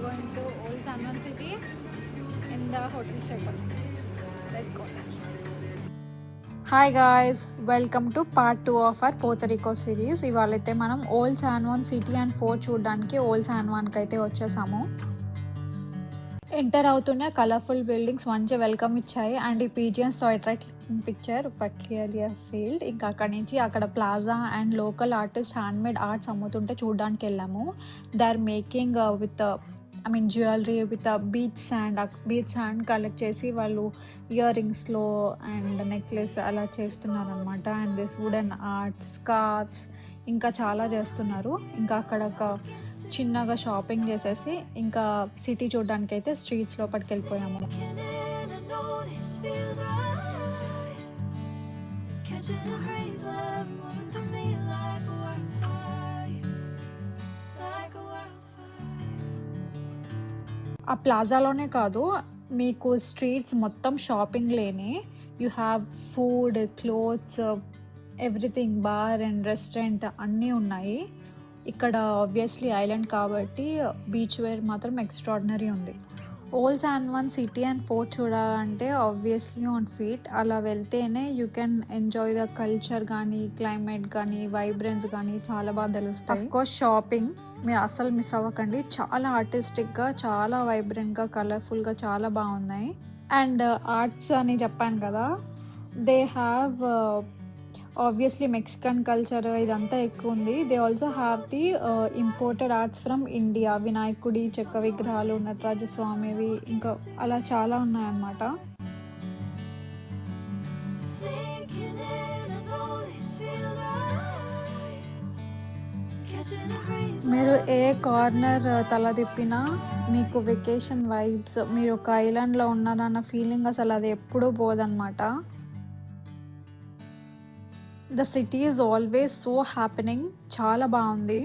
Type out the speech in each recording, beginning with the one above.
are going to Old San Juan City in the Hotel Shepherd. Let's go. Hi guys, welcome to part 2 of our Puerto Rico series. ఇవాళైతే మనం old San Juan city and fort చూడడానికి old San వాన్కి అయితే వచ్చేసాము. Enter అవుతున్న colourful buildings మంచి welcome ఇచ్చాయి and ఈ pigeons attract picture particularly field. ఇంకా అక్కడి నుంచి అక్కడ plaza and local artist handmade arts అమ్ముతుంటే చూడడానికి వెళ్ళాము. They are making with jewellery with beach sand collect చేసి వాళ్ళు ఇయర్ రింగ్స్లో అండ్ నెక్లెస్ అలా చేస్తున్నారు అనమాట. And this wooden arts, scarfs ఇంకా చాలా చేస్తున్నారు. ఇంకా అక్కడ ఒక చిన్నగా షాపింగ్ చేసేసి ఇంకా సిటీ చూడడానికి అయితే స్ట్రీట్స్ లోపలికి వెళ్ళిపోయాము. ఆ ప్లాజాలోనే కాదు, మీకు స్ట్రీట్స్ మొత్తం షాపింగ్ లేని, you have food, clothes, everything, bar and restaurant అన్నీ ఉన్నాయి. ఇక్కడ ఆబ్వియస్లీ ఐలాండ్ కాబట్టి బీచ్ వేర్ మాత్రం ఎక్స్ట్రాడినరీ ఉంది. Old San Juan city and fort చూడాలంటే ఆబ్వియస్లీ ఆన్ ఫీట్ అలా వెళ్తేనే you can enjoy the culture కానీ, క్లైమేట్ కానీ, వైబ్రెన్స్ కానీ చాలా బాగా తెలుస్తాయి. అఫ్కోర్స్ షాపింగ్ మీరు అస్సలు మిస్ అవ్వకండి. చాలా ఆర్టిస్టిక్గా, చాలా వైబ్రెంట్గా, కలర్ఫుల్గా చాలా బాగున్నాయి. అండ్ ఆర్ట్స్ అని చెప్పాను కదా, they have obviously Mexican culture ఇదంతా ఎక్కువ ఉంది. They also have the imported arts from India. వినాయకుడి చెక్క విగ్రహాలు, నటరాజస్వామివి, ఇంకా అలా చాలా ఉన్నాయన్నమాట. మీరు ఏ కార్నర్ తల తిప్పినా మీకు వెకేషన్ వైబ్స్, మీరు ఒక ఐలాండ్లో ఉన్నారన్న ఫీలింగ్ అసలు అది ఎప్పుడూ పోదన్నమాట. The city is always so happening, చాలా బాగుంది.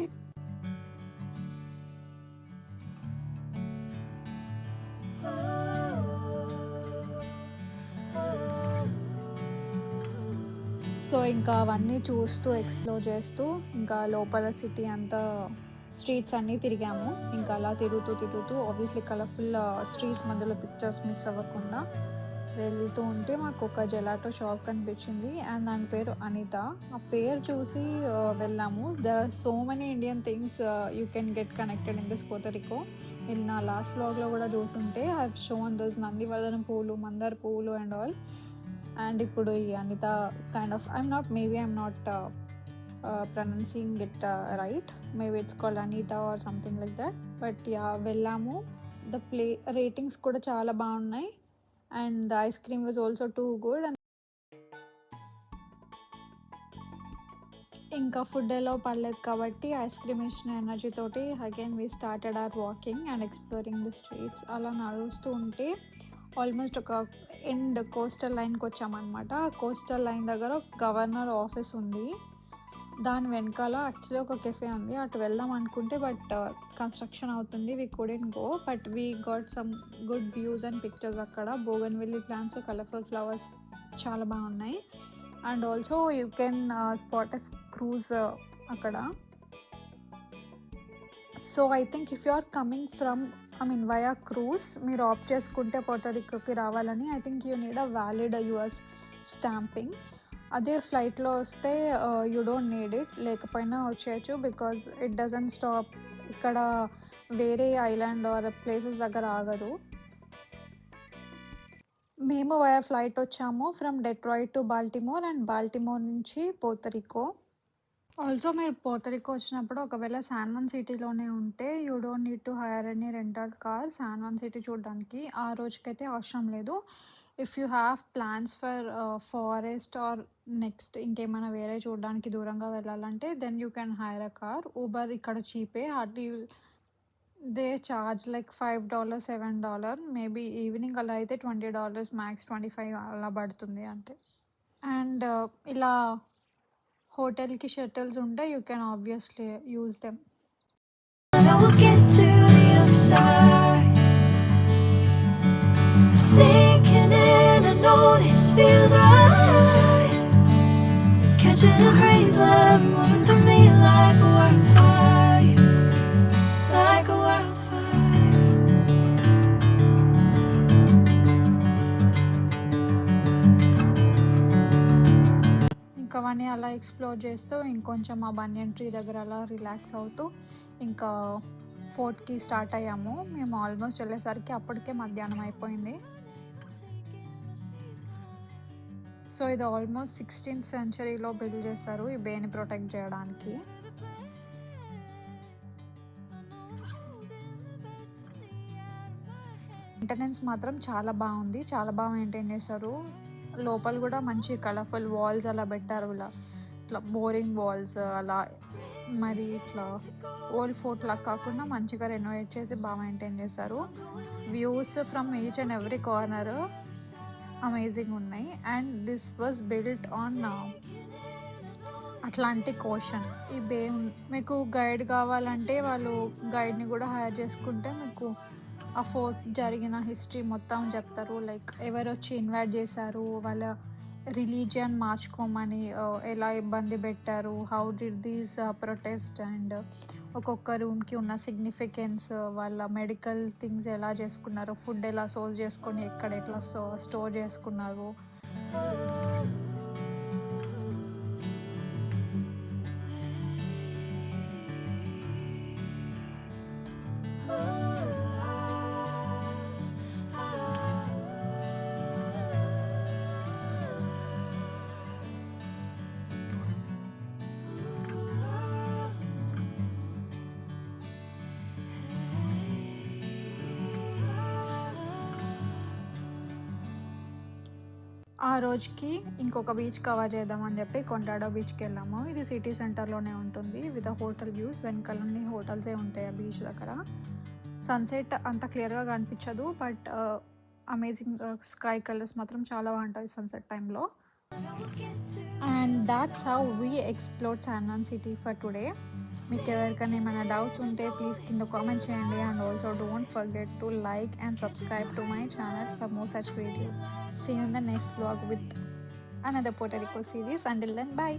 సో ఇంకా అవన్నీ చూస్తూ ఎక్స్ప్లోర్ చేస్తూ ఇంకా లోపల సిటీ అంతా స్ట్రీట్స్ అన్నీ తిరిగాము. ఇంకా అలా తిరుగుతూ ఆబ్వియస్లీ కలర్ఫుల్ స్ట్రీట్స్ మధ్యలో పిక్చర్స్ మిస్ అవ్వకుండా వెళ్తూ ఉంటే మాకు ఒక జెలాటో షాప్ కనిపించింది అండ్ దాని పేరు అనిత. ఆ పేరు చూసి వెళ్ళాము. There are so many Indian things you can get connected in this Puerto Rico. నేను నా లాస్ట్ బ్లాగ్లో కూడా చూసుంటే ఐ హావ్ షోన్ దోస్ నందివర్ధనం పువ్వులు, మందార పువ్వులు అండ్ ఆల్. అండ్ ఇప్పుడు ఈ Anita kind of I'm not pronouncing it right, maybe it's called Anita or something like that. But yeah వెళ్ళాము. ద రేటింగ్స్ కూడా చాలా బాగున్నాయి and the ice cream was also too good. And ఇంకా food ఎలా పడలేదు కాబట్టి ఐస్ క్రీమ్ ఇచ్చిన energy తోటి again we started our walking and exploring the streets. అలా నడుస్తూ ఉంటే ఆల్మోస్ట్ ఒక ఎండ్ కోస్టల్ లైన్కి వచ్చామన్నమాట. కోస్టల్ లైన్ దగ్గర గవర్నర్ ఆఫీస్ ఉంది. దాని వెనకాల యాక్చువల్లీ ఒక కెఫే ఉంది. అటు వెళ్దాం అనుకుంటే బట్ కన్స్ట్రక్షన్ అవుతుంది, we couldn't go. But we got some good views and pictures. అక్కడ బోగన్విల్లీ ప్లాంట్స్, కలర్ఫుల్ ఫ్లవర్స్ చాలా బాగున్నాయి. And also you can spot a cruise అక్కడ. So I think if you are coming from via cruise మీరు opt చేసుకుంటే పోర్టరికోకి రావాలని, I think you need a valid US stamping. అదే ఫ్లైట్లో వస్తే యూ డోంట్ నీడ్ ఇట్, లేకపోయినా వచ్చేయచ్చు బికాజ్ ఇట్ డజంట్ స్టాప్. ఇక్కడ వేరే ఐలాండ్ ఆర్ ప్లేసెస్ దగ్గర ఆగదు. మేము వయా ఫ్లైట్ వచ్చాము from Detroit to Baltimore and Baltimore నుంచి పోర్టరికో. ఆల్సో మీరు పోర్టరికో వచ్చినప్పుడు ఒకవేళ శాన్ వాన్ సిటీలోనే ఉంటే you don't need to hire any rental car San Juan city చూడడానికి. ఆ రోజుకైతే అవసరం లేదు. If you have plans for forest or next ఇంకేమైనా వేరే చూడడానికి దూరంగా వెళ్ళాలంటే then you can hire a car. Uber ఇక్కడ చీపే. అది they charge like $5, $7, maybe evening అలా అయితే $20, మ్యాక్స్ 25 అలా పడుతుంది అంతే. అండ్ ఇలా హోటల్కి షటిల్స్ ఉంటే you can obviously use them. అలా ఎక్స్‌ప్లోర్ చేస్తూ ఇంకొంచెం ఆ బనియన్ ట్రీ దగ్గర అలా రిలాక్స్ అవుతూ ఇంకా ఫోర్ట్‌కి స్టార్ట్ అయ్యాము. మేము ఆల్మోస్ట్ వెళ్ళేసరికి అప్పటికే మధ్యాహ్నం అయిపోయింది. సో, ఇది ఆల్మోస్ట్ 16థ్ సెంచరీలో బిల్డ్ చేశారు ఈ బేని ప్రొటెక్ట్ చేయడానికి. మెయింటెనెన్స్ మాత్రం చాలా బాగుంది. చాలా బాగా మెయింటైన్ చేశారు. లోపల గూడా మంచి కలర్‌ఫుల్ వాల్స్ అలా పెట్టారు. ఇట్లా బోరింగ్ వాల్స్ అలా మరి ఇట్లా ఓల్డ్ ఫోర్ట్‌లా కాకుండా మంచిగా రెనోవేట్ చేసి మెయింటైన్ చేశారు. Views from each and every corner amazing ఉన్నాయి. And this was built on Atlantic Ocean. ఈ బే మీకు గైడ్ కావాలంటే వాళ్ళు గైడ్‌ని గూడా హైర్ చేసుకుంటే మీకు ఆ ఫోర్ట్ జరిగిన హిస్టరీ మొత్తం చెప్తారు. లైక్ ఎవరొచ్చి ఇన్వైట్ చేశారు, వాళ్ళ రిలీజియన్ మార్చుకోమని ఎలా ఇబ్బంది పెట్టారు, how did these protest and ఒక్కొక్క రూమ్‌కి ఉన్న సిగ్నిఫికెన్స్, వాళ్ళ మెడికల్ థింగ్స్ ఎలా చేసుకున్నారు, ఫుడ్ ఎలా సోర్స్ చేసుకొని ఎక్కడ ఎట్లా స్టోర్ చేసుకున్నారు. ఆ రోజుకి ఇంకొక బీచ్ కవర్ చేద్దామని చెప్పి కొండాడో బీచ్‌కెళ్ళాము. ఇది సిటీ సెంటర్‌లోనే ఉంటుంది. With hotel views. వెనకాలన్నీ హోటల్సే ఉంటాయి ఆ బీచ్ దగ్గర. సన్‌సెట్ అంత క్లియర్‌గా కనిపించదు. బట్ అమేజింగ్ స్కై కలర్స్ మాత్రం చాలా బాగుంటాయి సన్‌సెట్ టైంలో. And that's how we explored San city for today. మీకు ఎవరికైనా ఏమైనా డౌట్స్ ఉంటే ప్లీజ్ కింద కామెంట్ చేయండి. And also don't forget to like and subscribe to my channel for more such videos. See you in the next vlog with another Puerto Rico series. Until then, bye.